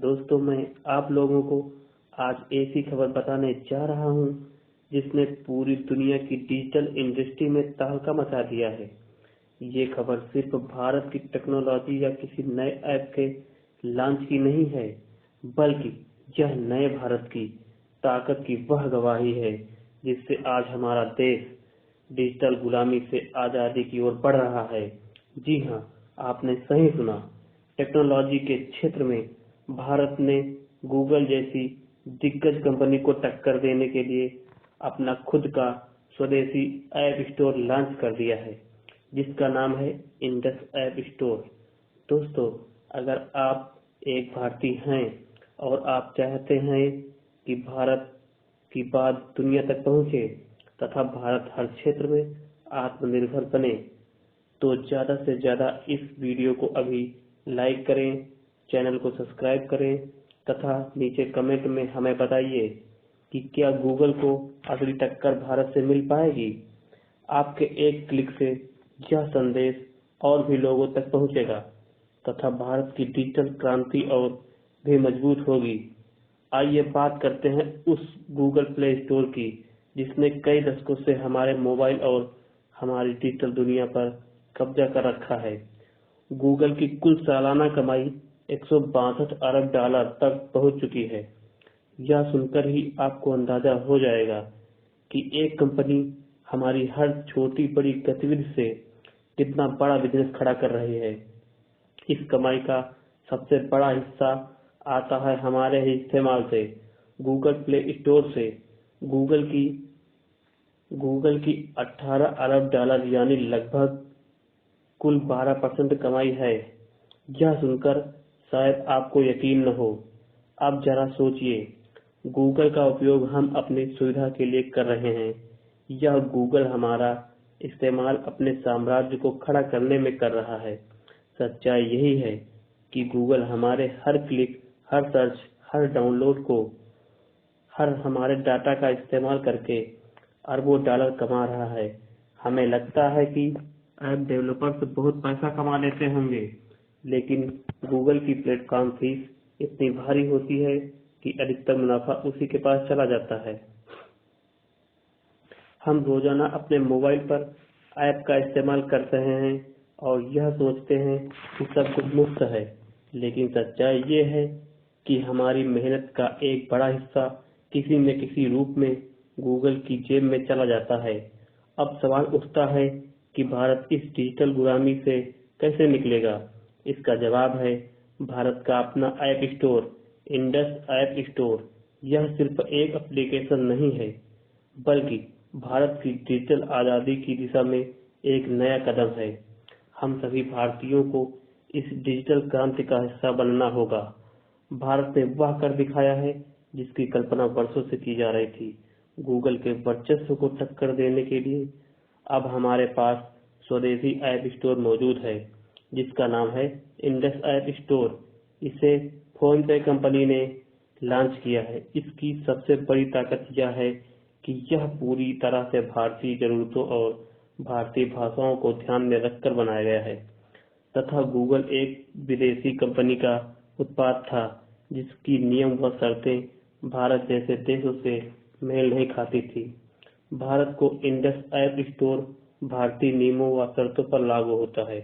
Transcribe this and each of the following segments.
दोस्तों, मैं आप लोगों को आज ऐसी खबर बताने जा रहा हूं जिसने पूरी दुनिया की डिजिटल इंडस्ट्री में तहलका मचा दिया है। ये खबर सिर्फ भारत की टेक्नोलॉजी या किसी नए ऐप के लॉन्च की नहीं है, बल्कि यह नए भारत की ताकत की वह गवाही है जिससे आज हमारा देश डिजिटल गुलामी से आजादी की ओर बढ़ रहा है। जी हाँ, आपने सही सुना। टेक्नोलॉजी के क्षेत्र में भारत ने गूगल जैसी दिग्गज कंपनी को टक्कर देने के लिए अपना खुद का स्वदेशी ऐप स्टोर लॉन्च कर दिया है, जिसका नाम है इंडस ऐप स्टोर। दोस्तों, अगर आप एक भारतीय हैं और आप चाहते हैं कि भारत की बात दुनिया तक पहुंचे तथा भारत हर क्षेत्र में आत्मनिर्भर बने, तो ज्यादा से ज्यादा इस वीडियो को अभी लाइक करें, चैनल को सब्सक्राइब करें तथा नीचे कमेंट में हमें बताइए कि क्या गूगल को अगली टक्कर भारत से मिल पाएगी। आपके एक क्लिक से यह संदेश और भी लोगों तक पहुंचेगा तथा भारत की डिजिटल क्रांति और भी मजबूत होगी। आइए बात करते हैं उस गूगल प्ले स्टोर की जिसने कई दशकों से हमारे मोबाइल और हमारी डिजिटल दुनिया पर कब्जा कर रखा है। गूगल की कुल सालाना कमाई 162 अरब डॉलर तक पहुंच चुकी है। यह सुनकर ही आपको अंदाजा हो जाएगा कि एक कंपनी हमारी हर छोटी बड़ी गतिविधि से कितना बड़ा बिजनेस खड़ा कर रही है। इस कमाई का सबसे बड़ा हिस्सा आता है हमारे ही इस्तेमाल से, गूगल प्ले स्टोर से। गूगल की 18 अरब डॉलर यानी लगभग कुल 12% कमाई है। यह सुनकर शायद आपको यकीन न हो। अब जरा सोचिए, गूगल का उपयोग हम अपनी सुविधा के लिए कर रहे हैं। यह गूगल हमारा इस्तेमाल अपने साम्राज्य को खड़ा करने में कर रहा है। सच्चाई यही है कि गूगल हमारे हर क्लिक, हर सर्च, हर डाउनलोड को, हर हमारे डाटा का इस्तेमाल करके अरबों डॉलर कमा रहा है। हमें लगता है कि ऐप डेवलपर्स बहुत पैसा कमा लेते होंगे, लेकिन गूगल की प्लेटफॉर्म फीस इतनी भारी होती है कि अधिकतर मुनाफा उसी के पास चला जाता है। हम रोजाना अपने मोबाइल पर ऐप का इस्तेमाल कर रहे हैं और यह सोचते हैं कि सब कुछ मुफ्त है, लेकिन सच्चाई ये है कि हमारी मेहनत का एक बड़ा हिस्सा किसी न किसी रूप में गूगल की जेब में चला जाता है। अब सवाल उठता है कि भारत इस डिजिटल गुलामी से कैसे निकलेगा। इसका जवाब है भारत का अपना app store, Indus app store. यह सिर्फ एक एप्लीकेशन नहीं है, बल्कि भारत की डिजिटल आजादी की दिशा में एक नया कदम है। हम सभी भारतीयों को इस डिजिटल क्रांति का हिस्सा बनना होगा। भारत ने वह कर दिखाया है जिसकी कल्पना वर्षों से की जा रही थी। गूगल के वर्चस्व को टक्कर देने के लिए अब हमारे पास स्वदेशी ऐप स्टोर मौजूद है, जिसका नाम है इंडस ऐप स्टोर। इसे फोन पे कंपनी ने लॉन्च किया है। इसकी सबसे बड़ी ताकत यह है कि यह पूरी तरह से भारतीय जरूरतों और भारतीय भाषाओं को ध्यान में रखकर बनाया गया है तथा गूगल एक विदेशी कंपनी का उत्पाद था जिसकी नियम व शर्तें भारत जैसे देशों से मेल नहीं खाती थी। भारत को इंडस ऐप स्टोर भारतीय नियमों व शर्तों पर लागू होता है,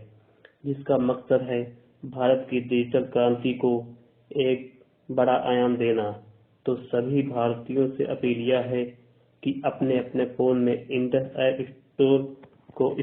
जिसका मकसद है भारत की डिजिटल क्रांति को एक बड़ा आयाम देना। तो सभी भारतीयों से अपील यह है कि अपने अपने फोन में इंडस ऐप स्टोर को